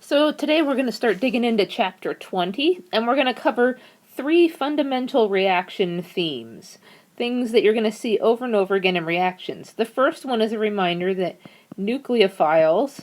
So today we're going to start digging into chapter 20, and we're going to cover 3 fundamental reaction themes. Things that you're going to see over and over again in reactions. The first one is a reminder that nucleophiles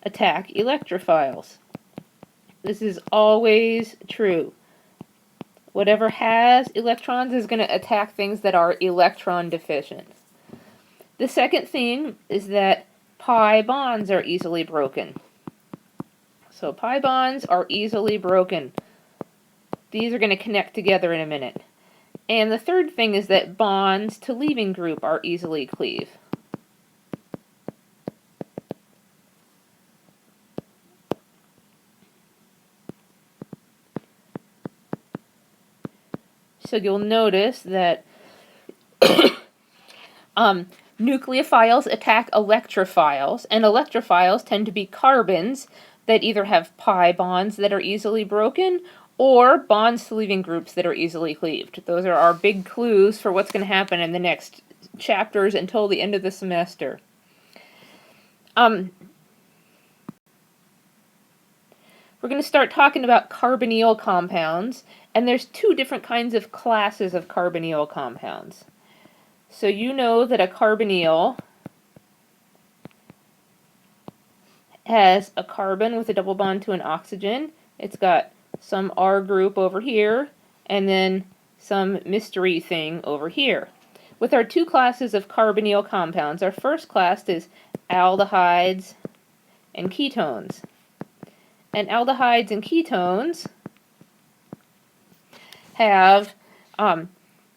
attack electrophiles. This is always true. Whatever has electrons is going to attack things that are electron deficient. The second theme is that pi bonds are easily broken. So pi bonds are easily broken. These are going to connect together in a minute. And the third thing is that bonds to leaving group are easily cleaved. So you'll notice that nucleophiles attack electrophiles, and electrophiles tend to be carbons that either have pi bonds that are easily broken or bonds to leaving groups that are easily cleaved. Those are our big clues for what's going to happen in the next chapters until the end of the semester. We're going to start talking about carbonyl compounds, and there's 2 different kinds of classes of carbonyl compounds. So you know that a carbonyl has a carbon with a double bond to an oxygen. It's got some R group over here, and then some mystery thing over here. With our 2 classes of carbonyl compounds, our first class is aldehydes and ketones. And aldehydes and ketones have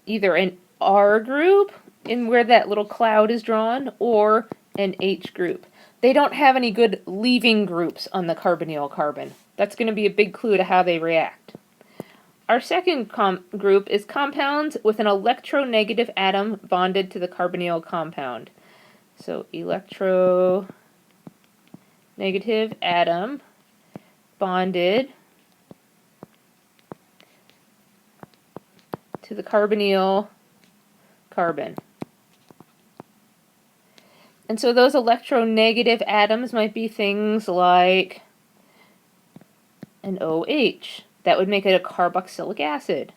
either an R group, in where that little cloud is drawn, or an H group. They don't have any good leaving groups on the carbonyl carbon. That's going to be a big clue to how they react. Our second group is compounds with an electronegative atom bonded to the carbonyl compound. So electronegative atom bonded to the carbonyl carbon. And so those electronegative atoms might be things like an OH. That would make it a carboxylic acid.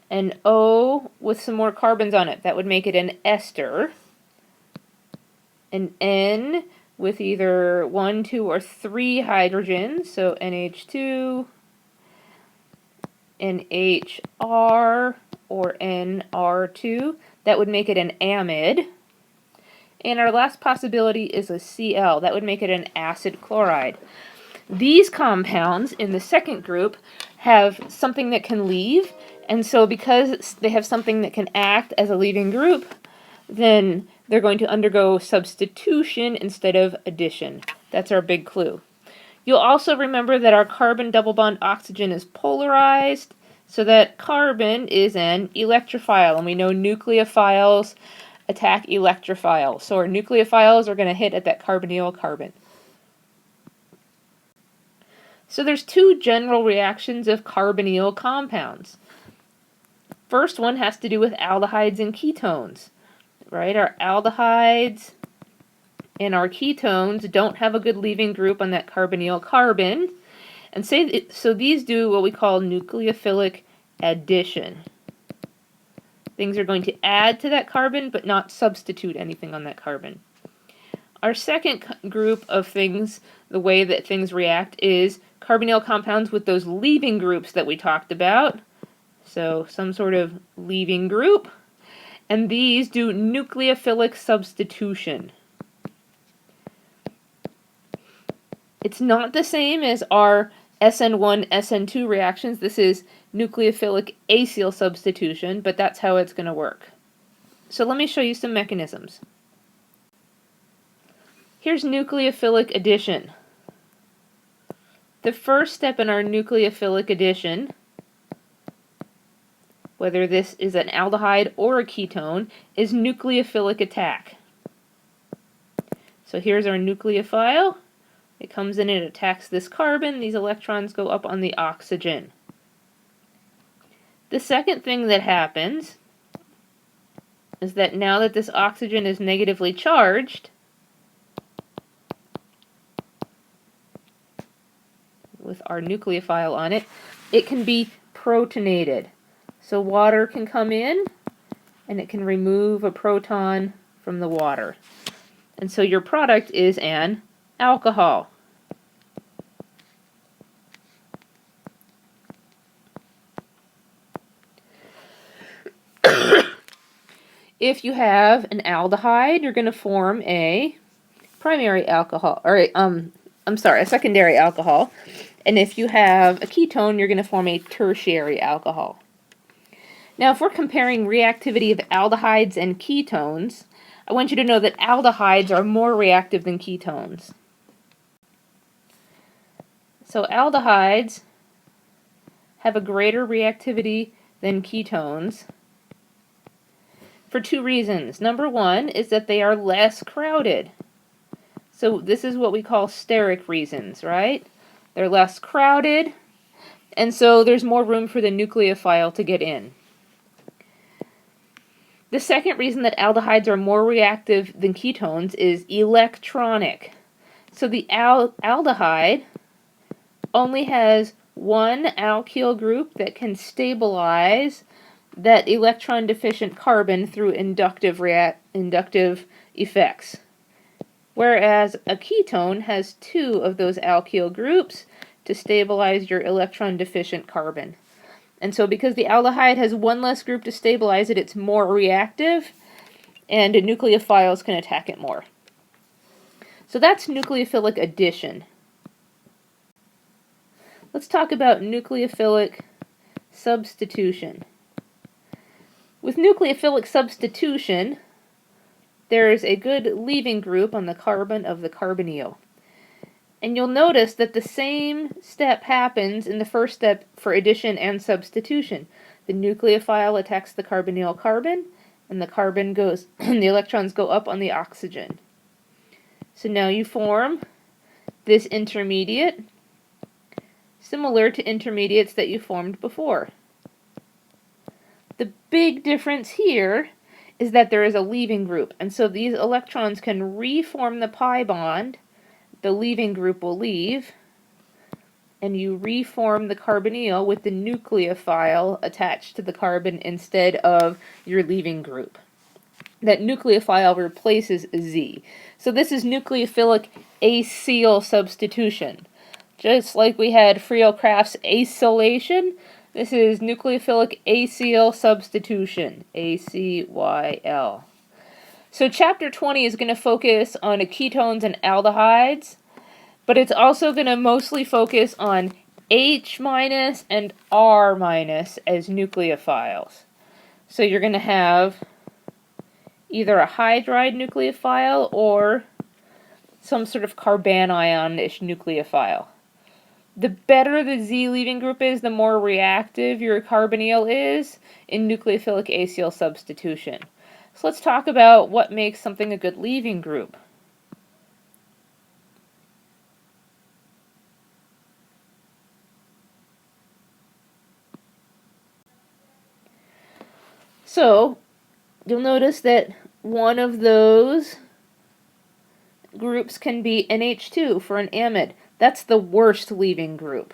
An O with some more carbons on it. That would make it an ester. An N with either 1, 2, or 3 hydrogens. So NH2, NHR, or NR2. That would make it an amide. And our last possibility is a Cl. That would make it an acid chloride. These compounds in the second group have something that can leave, and so because they have something that can act as a leaving group, then they're going to undergo substitution instead of addition. That's our big clue. You'll also remember that our carbon double bond oxygen is polarized, so that carbon is an electrophile, and we know nucleophiles attack electrophiles. So our nucleophiles are going to hit at that carbonyl carbon. So there's 2 general reactions of carbonyl compounds. First one has to do with aldehydes and ketones. Right? Our aldehydes and our ketones don't have a good leaving group on that carbonyl carbon. And so these do what we call nucleophilic addition. Things are going to add to that carbon, but not substitute anything on that carbon. Our second group of things, the way that things react, is carbonyl compounds with those leaving groups that we talked about. So some sort of leaving group. And these do nucleophilic substitution. It's not the same as our SN1, SN2 reactions. This is nucleophilic acyl substitution, but that's how it's going to work. So let me show you some mechanisms. Here's nucleophilic addition. The first step in our nucleophilic addition, whether this is an aldehyde or a ketone, is nucleophilic attack. So here's our nucleophile. It comes in and attacks this carbon. These electrons go up on the oxygen. The second thing that happens is that now that this oxygen is negatively charged, with our nucleophile on it, it can be protonated. So water can come in and it can remove a proton from the water. And so your product is an alcohol. If you have an aldehyde, you're going to form a primary alcohol, or a secondary alcohol. And if you have a ketone, you're going to form a tertiary alcohol. Now, if we're comparing reactivity of aldehydes and ketones, I want you to know that aldehydes are more reactive than ketones. So aldehydes have a greater reactivity than ketones for two reasons. Number one is that they are less crowded. So this is what we call steric reasons, right? They're less crowded, and so there's more room for the nucleophile to get in. The second reason that aldehydes are more reactive than ketones is electronic. So the aldehyde only has one alkyl group that can stabilize that electron-deficient carbon through inductive effects. Whereas a ketone has two of those alkyl groups to stabilize your electron-deficient carbon. And so because the aldehyde has one less group to stabilize it, it's more reactive, and nucleophiles can attack it more. So that's nucleophilic addition. Let's talk about nucleophilic substitution. With nucleophilic substitution, there is a good leaving group on the carbon of the carbonyl. And you'll notice that the same step happens in the first step for addition and substitution. The nucleophile attacks the carbonyl carbon, and the carbon goes, the electrons go up on the oxygen. So now you form this intermediate, similar to intermediates that you formed before. The big difference here is that there is a leaving group, and so these electrons can reform the pi bond. The leaving group will leave, and you reform the carbonyl with the nucleophile attached to the carbon instead of your leaving group. That nucleophile replaces Z. So this is nucleophilic acyl substitution. Just like we had Friel-Crafts acylation, this is nucleophilic acyl substitution, ACYL. So chapter 20 is going to focus on ketones and aldehydes, but it's also going to mostly focus on H- and R- as nucleophiles. So you're going to have either a hydride nucleophile or some sort of carbanion-ish nucleophile. The better the Z leaving group is, the more reactive your carbonyl is in nucleophilic acyl substitution. So let's talk about what makes something a good leaving group. So you'll notice that one of those groups can be NH2 for an amide. That's the worst leaving group.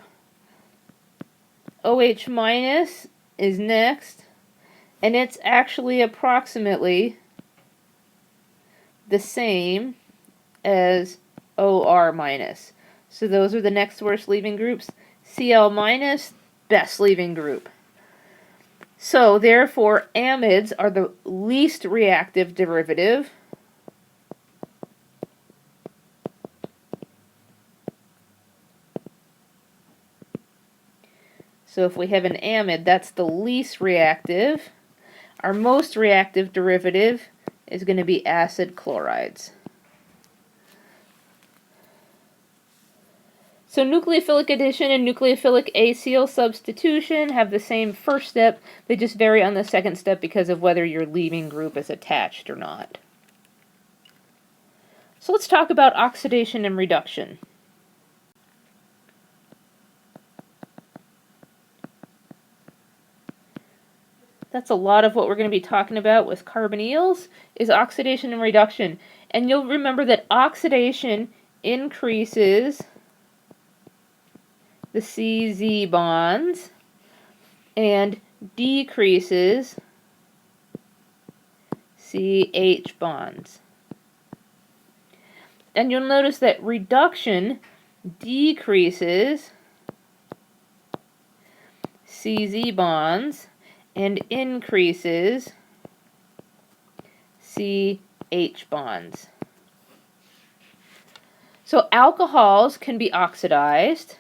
OH- is next, and it's actually approximately the same as OR-. So those are the next worst leaving groups. Cl-, best leaving group. So therefore, amides are the least reactive derivative. So if we have an amide, that's the least reactive. Our most reactive derivative is going to be acid chlorides. So nucleophilic addition and nucleophilic acyl substitution have the same first step. They just vary on the second step because of whether your leaving group is attached or not. So let's talk about oxidation and reduction. That's a lot of what we're going to be talking about with carbonyls is oxidation and reduction. And you'll remember that oxidation increases the CZ bonds and decreases CH bonds. And you'll notice that reduction decreases CZ bonds and increases CH bonds. So alcohols can be oxidized.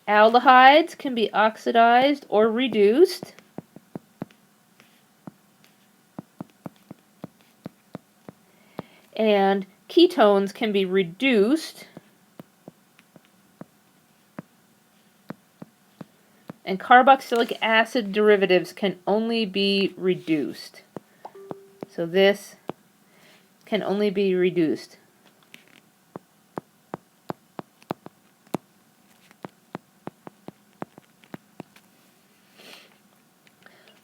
Aldehydes can be oxidized or reduced. And ketones can be reduced. And carboxylic acid derivatives can only be reduced. So this can only be reduced.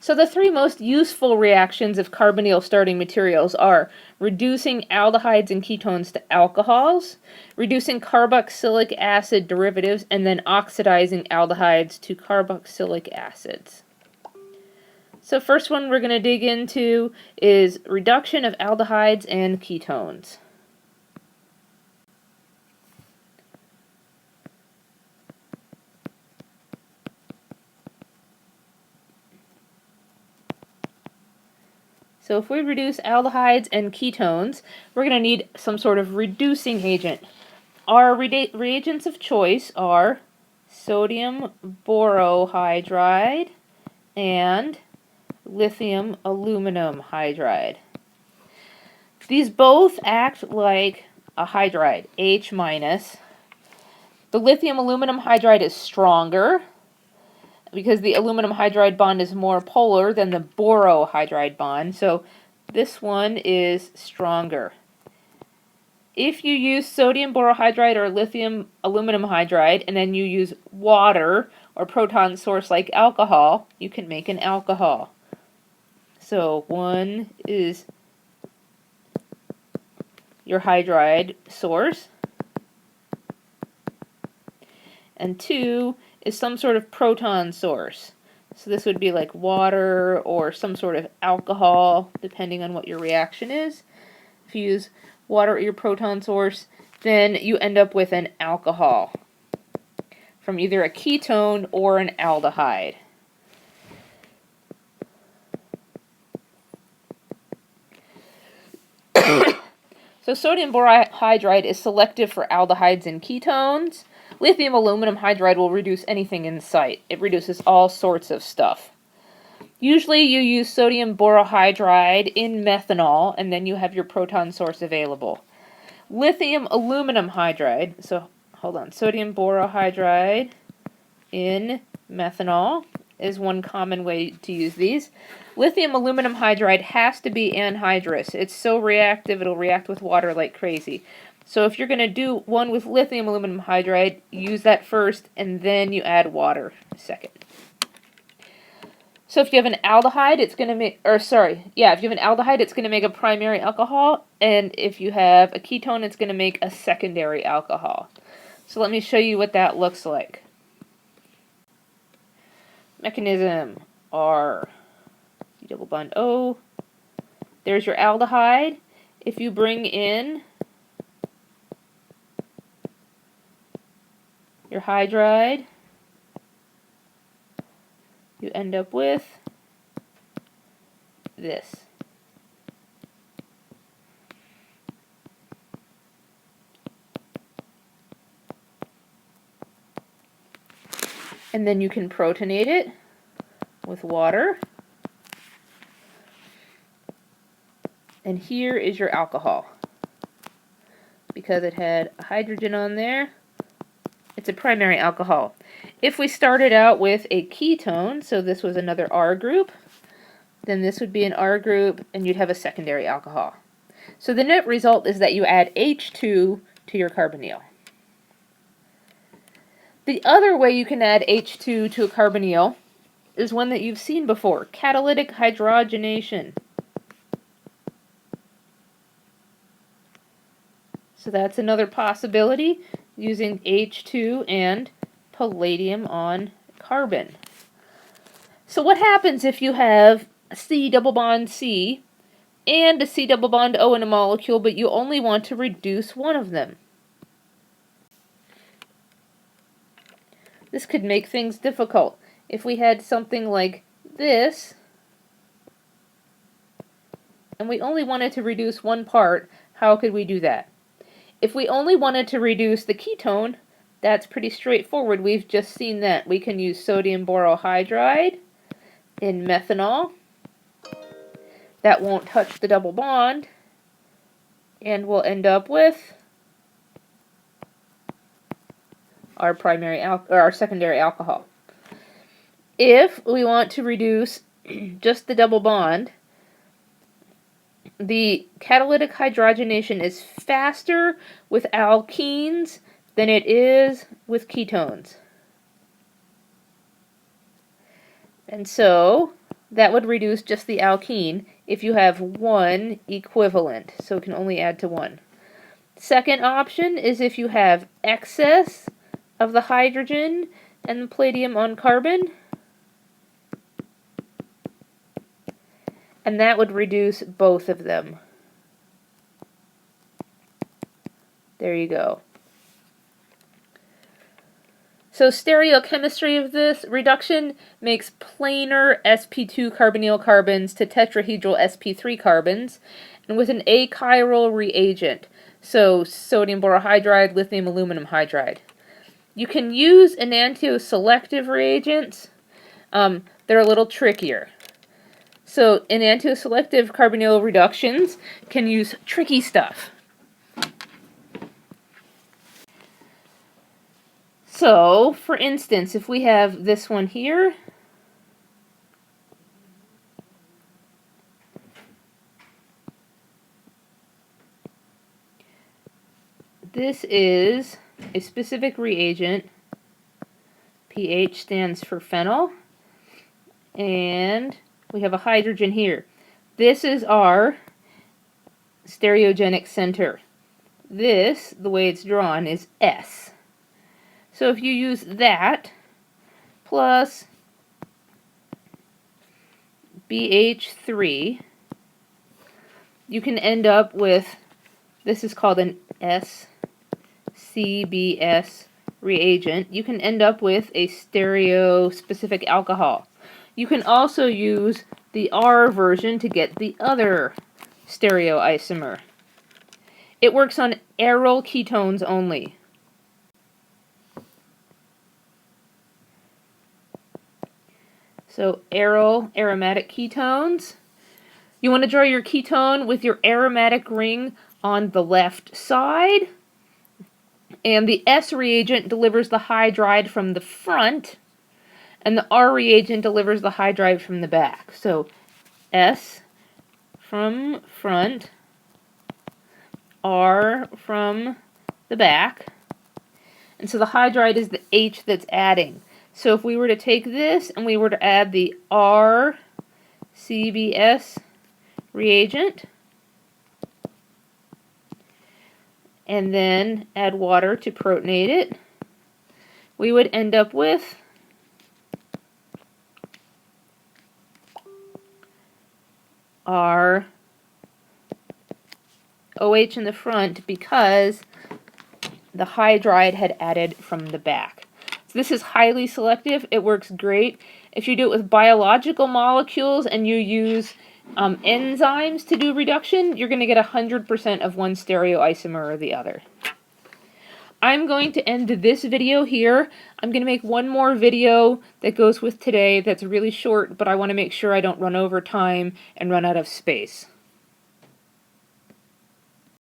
So the three most useful reactions of carbonyl starting materials are reducing aldehydes and ketones to alcohols, reducing carboxylic acid derivatives, and then oxidizing aldehydes to carboxylic acids. So first one we're going to dig into is reduction of aldehydes and ketones. So if we reduce aldehydes and ketones, we're going to need some sort of reducing agent. Our reagents of choice are sodium borohydride and lithium aluminum hydride. These both act like a hydride, H-. The lithium aluminum hydride is stronger because the aluminum hydride bond is more polar than the borohydride bond, so this one is stronger. If you use sodium borohydride or lithium aluminum hydride and then you use water or proton source like alcohol, you can make an alcohol. So one is your hydride source, and two is some sort of proton source. So this would be like water or some sort of alcohol, depending on what your reaction is. If you use water at your proton source, then you end up with an alcohol from either a ketone or an aldehyde. So sodium borohydride is selective for aldehydes and ketones. Lithium aluminum hydride will reduce anything in sight. It reduces all sorts of stuff. Usually you use sodium borohydride in methanol, and then you have your proton source available. Lithium aluminum hydride, so hold on, sodium borohydride in methanol is one common way to use these. Lithium aluminum hydride has to be anhydrous. It's so reactive, it'll react with water like crazy. So if you're going to do one with lithium aluminum hydride, use that first, and then you add water second. So if you have an aldehyde, it's going to make, if you have an aldehyde, it's going to make a primary alcohol, and if you have a ketone, it's going to make a secondary alcohol. So let me show you what that looks like. Mechanism R, C double bond O. There's your aldehyde. If you bring in your hydride, you end up with this. And then you can protonate it with water. And here is your alcohol. Because it had a hydrogen on there, it's a primary alcohol. If we started out with a ketone, so this was another R group, then this would be an R group, and you'd have a secondary alcohol. So the net result is that you add H2 to your carbonyl. The other way you can add H2 to a carbonyl is one that you've seen before, catalytic hydrogenation. So that's another possibility, using H2 and palladium on carbon. So what happens if you have C double bond C and a C double bond O in a molecule, but you only want to reduce one of them? This could make things difficult. If we had something like this, and we only wanted to reduce one part, how could we do that? If we only wanted to reduce the ketone, that's pretty straightforward. We've just seen that. We can use sodium borohydride in methanol. That won't touch the double bond, and we'll end up with our secondary alcohol. If we want to reduce just the double bond, the catalytic hydrogenation is faster with alkenes than it is with ketones. And so that would reduce just the alkene if you have one equivalent, so it can only add to one. Second option is if you have excess of the hydrogen and the palladium on carbon, and that would reduce both of them. There you go. So stereochemistry of this reduction makes planar sp2 carbonyl carbons to tetrahedral sp3 carbons, and with an achiral reagent, so sodium borohydride, lithium aluminum hydride. You can use enantioselective reagents. They're a little trickier. So enantioselective carbonyl reductions can use tricky stuff. So, for instance, if we have this one here, this is a specific reagent. pH stands for phenyl, and we have a hydrogen here. This is our stereogenic center. This, the way it's drawn, is S. So if you use that plus BH3, you can end up with, this is called an SCBS reagent. You can end up with a stereospecific alcohol. You can also use the R version to get the other stereoisomer. It works on aryl ketones only. So aryl aromatic ketones. You want to draw your ketone with your aromatic ring on the left side. And the S reagent delivers the hydride from the front. And the R reagent delivers the hydride from the back. So S from front, R from the back. And so the hydride is the H that's adding. So if we were to take this and we were to add the RCBS reagent, and then add water to protonate it, we would end up with our OH in the front because the hydride had added from the back. So this is highly selective. It works great. If you do it with biological molecules and you use enzymes to do reduction, you're going to get 100% of one stereoisomer or the other. I'm going to end this video here. I'm going to make one more video that goes with today that's really short, but I want to make sure I don't run over time and run out of space.